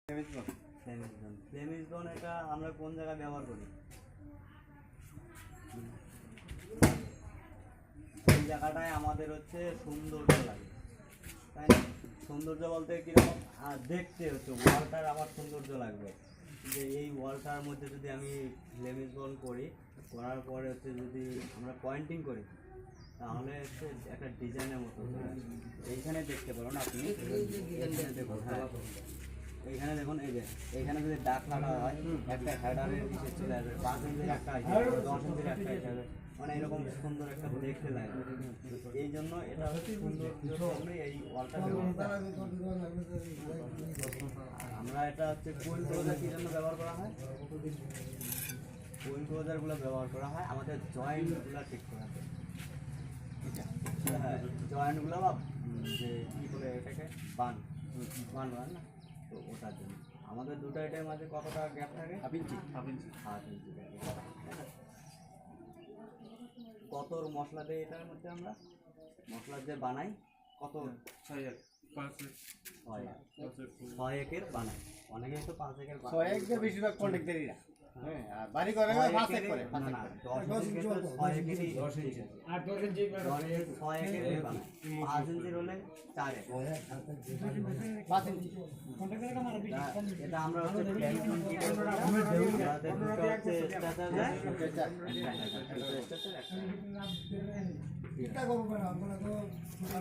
ফ্লেমিশগন এটা আমরা কোন জায়গায় ব্যবহার করি? এই জায়গাটায় আমাদের হচ্ছে সৌন্দর্য লাগে, তাই না? সৌন্দর্য বলতে কীরকম দেখতে হচ্ছে ওয়ালটার আমার সৌন্দর্য লাগবে, যে এই ওয়ালটার মধ্যে যদি আমি ফ্লেমিশগন করি, করার পরে হচ্ছে যদি আমরা পয়েন্টিং করি তাহলে হচ্ছে একটা ডিজাইনের মতো এইখানে দেখতে পারেন আপনি। এইখানে দেখুন, হ্যাঁ এইখানে দেখুন, এই যে এইখানে যদি দাগ লাগা হয় একটা হেডারের পিছিয়ে চলে আসবে, 5 ইঞ্চির একটা আসবে, 10 ইঞ্চির একটা আসবে, মানে এরকম সুন্দর একটা দেখতে লাগে। এই জন্য এটা হচ্ছে সৌন্দর্যের জন্য এই ওয়ালটা আমরা এটা হচ্ছে কোয়েল ক্লোজার কী জন্য ব্যবহার করা হয়? কোয়েল ক্লোজারগুলো ব্যবহার করা হয় আমাদের জয়েন্টগুলো ঠিক করা হয়, হ্যাঁ জয়েন্টগুলো বা যে কী বলে এটাকে বান বান না, তো ওটার জন্য আমাদের দুটো আইটেমের মাঝে কতটা গ্যাপ থাকে? Half inch. কত মশলা দেয় এটার মধ্যে? আমরা মশলা যে বানাই কত? 6 একের বানাই, অনেকে তো 5 একের বানাই। 6 একের বেশিরভাগ কন্ট্রাক্টররা হ্যাঁ আর বাড়ি করে 5 এক করে না 10 ইঞ্চি 6 একেরই 10 ইঞ্চি আর 10 ইঞ্চি 6 একের বানাই, 5 ইঞ্চির হলে 4 এক 5 ইঞ্চি এটা আমরা হচ্ছে ফ্লেমিশগন কি করে আমাদের দুটো হচ্ছে স্ট্যাটার দেয়, একটা